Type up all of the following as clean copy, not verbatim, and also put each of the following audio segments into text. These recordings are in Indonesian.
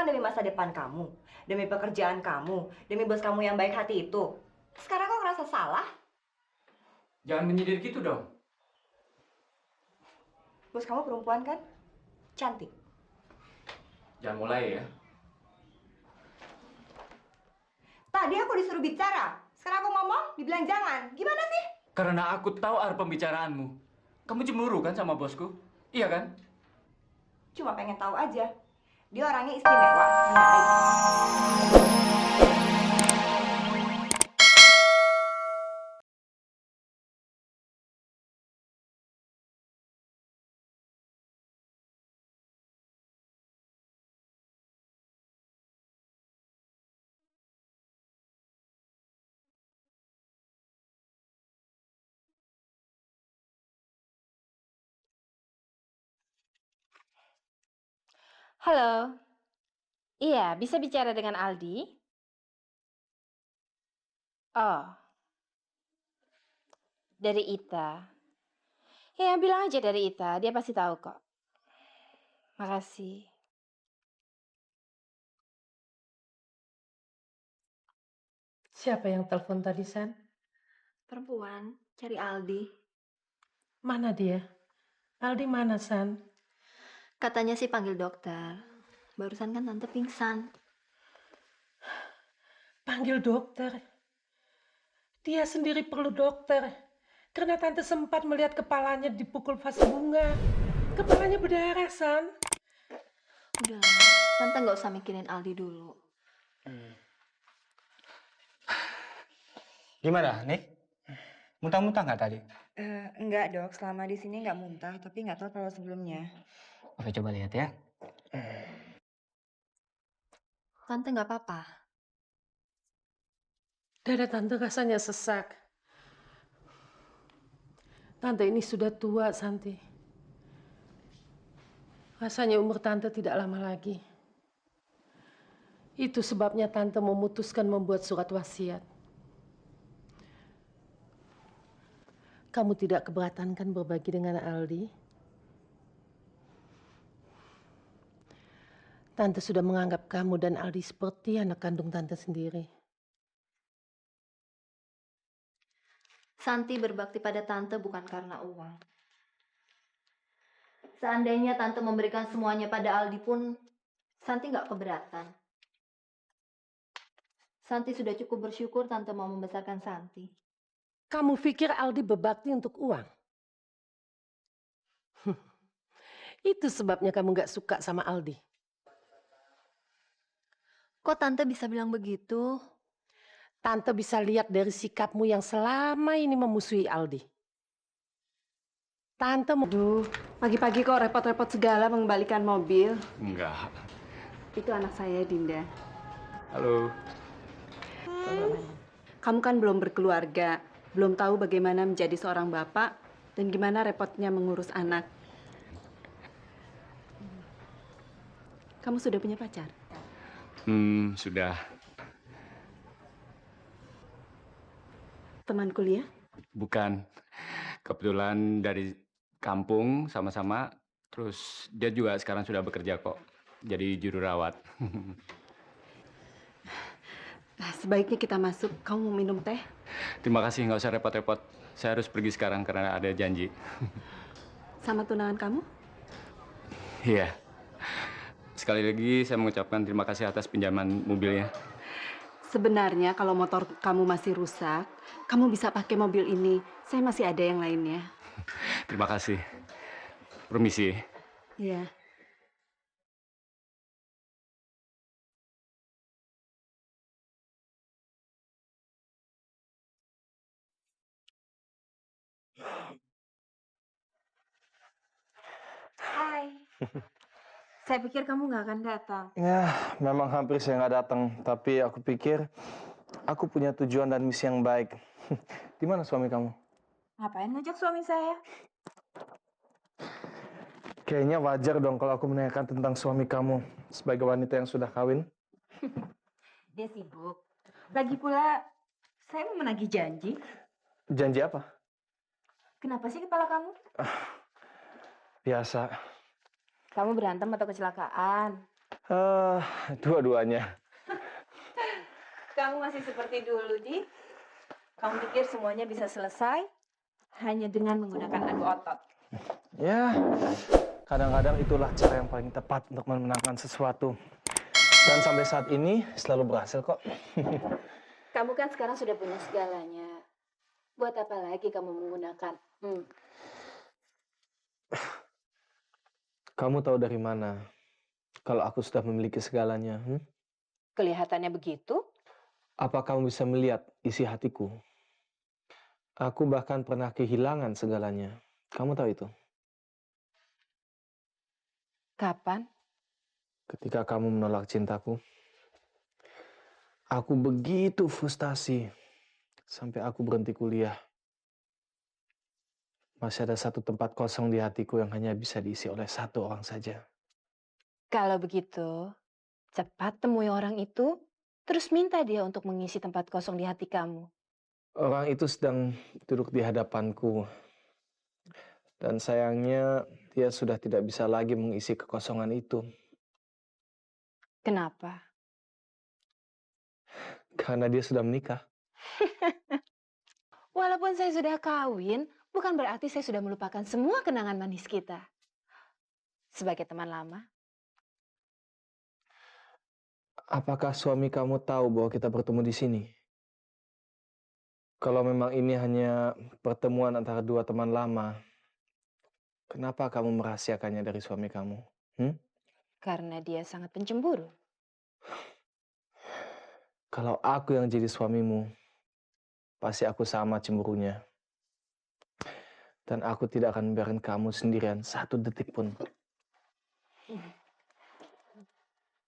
demi masa depan kamu, demi pekerjaan kamu, demi bos kamu yang baik hati itu. Sekarang kok ngerasa salah? Jangan menyindir gitu dong. Bos kamu perempuan kan? Cantik. Jangan mulai ya. Tadi aku disuruh bicara. Sekarang aku ngomong, dibilang jangan. Gimana sih? Karena aku tahu arah pembicaraanmu. Kamu cemburu kan sama bosku? Iya kan? Cuma pengen tahu aja. Dia orangnya istimewa, menarik. Halo. Iya, bisa bicara dengan Aldi? Oh, dari Ita. Ya, bilang aja dari Ita, dia pasti tahu kok. Makasih. Siapa yang telepon tadi, San? Perempuan, cari Aldi. Mana dia? Aldi mana, San? Katanya sih panggil dokter. Barusan kan tante pingsan. Panggil dokter. Dia sendiri perlu dokter. Karena tante sempat melihat kepalanya dipukul vas bunga. Kepalanya berdarah, San. Udah, tante nggak usah mikirin Aldi dulu. Gimana, Nik? Muntah-muntah nggak tadi? Enggak dok, selama di sini nggak muntah, tapi nggak tahu kalau sebelumnya. Oke, coba lihat ya. Tante nggak apa-apa. Dada tante rasanya sesak. Tante ini sudah tua, Santi. Rasanya umur tante tidak lama lagi. Itu sebabnya tante memutuskan membuat surat wasiat. Kamu tidak keberatan kan berbagi dengan Aldi? Tante sudah menganggap kamu dan Aldi seperti anak kandung tante sendiri. Santi berbakti pada tante bukan karena uang. Seandainya tante memberikan semuanya pada Aldi pun, Santi nggak keberatan. Santi sudah cukup bersyukur tante mau membesarkan Santi. Kamu pikir Aldi berbakti untuk uang? Itu sebabnya kamu gak suka sama Aldi. Kok tante bisa bilang begitu? Tante bisa lihat dari sikapmu yang selama ini memusuhi Aldi. Tante mau... Aduh, pagi-pagi kok repot-repot segala mengembalikan mobil. Enggak. Itu anak saya, Dinda. Halo. Kamu kan belum berkeluarga, belum tahu bagaimana menjadi seorang bapak dan gimana repotnya mengurus anak. Kamu sudah punya pacar? Sudah. Teman kuliah? Bukan. Kebetulan dari kampung sama-sama. Terus dia juga sekarang sudah bekerja kok. Jadi juru rawat. Nah, sebaiknya kita masuk. Kamu mau minum teh? Terima kasih, nggak usah repot-repot. Saya harus pergi sekarang karena ada janji. Sama tunangan kamu? Iya. Sekali lagi saya mengucapkan terima kasih atas pinjaman mobilnya. Sebenarnya kalau motor kamu masih rusak, kamu bisa pakai mobil ini. Saya masih ada yang lainnya. Terima kasih. Permisi. Iya. Hai. Saya pikir kamu nggak akan datang. Ya, memang hampir saya nggak datang. Tapi aku pikir aku punya tujuan dan misi yang baik. Di mana suami kamu? Ngapain ngajak suami saya? Kayaknya wajar dong kalau aku menanyakan tentang suami kamu sebagai wanita yang sudah kawin. Dia sibuk. Lagi pula, saya mau menagih janji. Janji apa? Kenapa sih kepala kamu? Biasa. Kamu berantem atau kecelakaan? Eh, dua-duanya. Kamu masih seperti dulu, Di. Kamu pikir semuanya bisa selesai hanya dengan menggunakan adu otot. Ya, kadang-kadang itulah cara yang paling tepat untuk memenangkan sesuatu. Dan sampai saat ini selalu berhasil kok. Kamu kan sekarang sudah punya segalanya. Buat apa lagi kamu menggunakan? Kamu tahu dari mana kalau aku sudah memiliki segalanya? Kelihatannya begitu. Apa kamu bisa melihat isi hatiku? Aku bahkan pernah kehilangan segalanya. Kamu tahu itu? Kapan? Ketika kamu menolak cintaku, aku begitu frustasi sampai aku berhenti kuliah. Masih ada satu tempat kosong di hatiku yang hanya bisa diisi oleh satu orang saja. Kalau begitu, cepat temui orang itu, terus minta dia untuk mengisi tempat kosong di hati kamu. Orang itu sedang duduk di hadapanku. Dan sayangnya dia sudah tidak bisa lagi mengisi kekosongan itu. Kenapa? Karena dia sudah menikah. Walaupun saya sudah kawin, bukan berarti saya sudah melupakan semua kenangan manis kita. Sebagai teman lama. Apakah suami kamu tahu bahwa kita bertemu di sini? Kalau memang ini hanya pertemuan antara dua teman lama, kenapa kamu merahasiakannya dari suami kamu? Karena dia sangat pencemburu. Kalau aku yang jadi suamimu, pasti aku sama cemburunya. Dan aku tidak akan membiarkan kamu sendirian satu detik pun.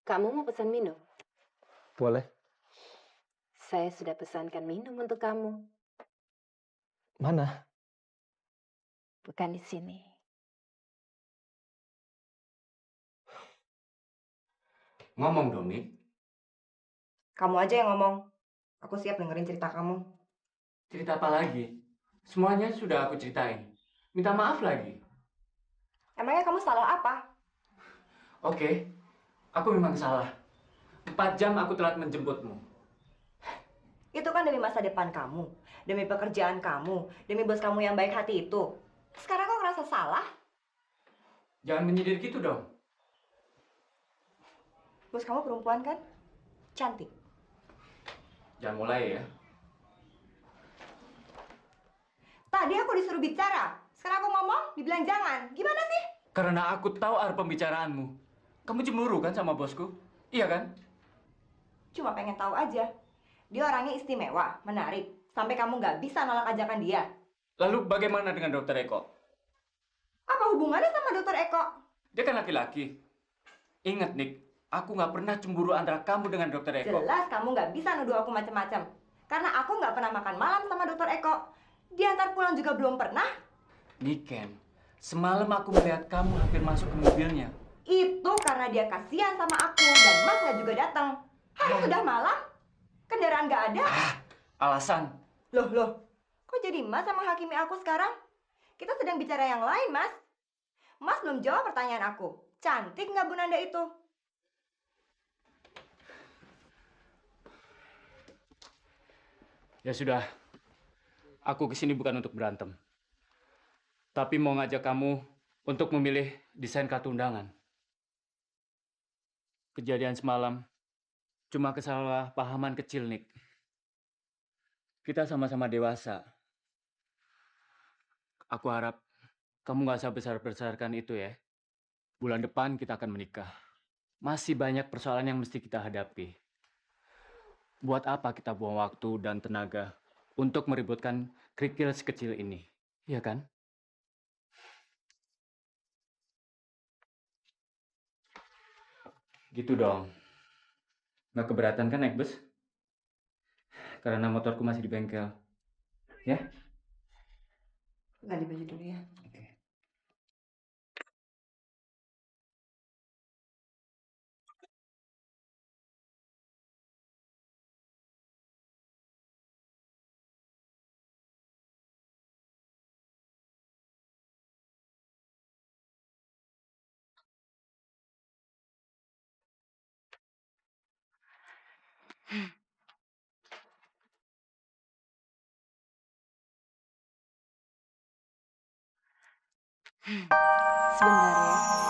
Kamu mau pesan minum? Boleh? Saya sudah pesankan minum untuk kamu. Mana? Bukan di sini. Ngomong dong, Nik. Kamu aja yang ngomong. Aku siap dengerin cerita kamu. Cerita apa lagi? Semuanya sudah aku ceritain. Minta maaf lagi. Emangnya kamu salah apa? Oke, aku memang salah. 4 jam aku telat menjemputmu. Itu kan demi masa depan kamu, demi pekerjaan kamu, demi bos kamu yang baik hati itu. Sekarang kok ngerasa salah? Jangan menyindir gitu dong. Bos kamu perempuan kan? Cantik. Jangan mulai ya. Tadi aku disuruh bicara. Sekarang aku ngomong, dibilang jangan. Gimana sih? Karena aku tahu arah pembicaraanmu. Kamu cemburu kan sama bosku? Iya kan? Cuma pengen tahu aja. Dia orangnya istimewa, menarik. Sampai kamu nggak bisa nolak ajakan dia. Lalu bagaimana dengan dokter Eko? Apa hubungannya sama dokter Eko? Dia kan laki-laki. Ingat, Nick. Aku nggak pernah cemburu antara kamu dengan dokter Eko. Jelas kamu nggak bisa nuduh aku macam-macam. Karena aku nggak pernah makan malam sama dokter Eko. Diantar pulang juga belum pernah. Niken, semalam aku melihat kamu hampir masuk ke mobilnya. Itu karena dia kasihan sama aku dan Mas nggak juga datang. Hari udah malam, kendaraan nggak ada. Alasan. Loh, kok jadi Mas sama hakimi aku sekarang? Kita sedang bicara yang lain, Mas. Mas belum jawab pertanyaan aku. Cantik nggak Bu Nanda itu? Ya sudah, aku kesini bukan untuk berantem. Tapi mau ngajak kamu untuk memilih desain kartu undangan. Kejadian semalam cuma kesalahpahaman kecil, Nick. Kita sama-sama dewasa. Aku harap kamu nggak usah besar-besarkan itu ya. Bulan depan kita akan menikah. Masih banyak persoalan yang mesti kita hadapi. Buat apa kita buang waktu dan tenaga untuk meributkan kerikil sekecil ini? Iya kan? Gitu dong. Nggak keberatan kan naik bus? Karena motorku masih di bengkel. Ya? Ganti baju dulu ya. Oke. Sebentar ya.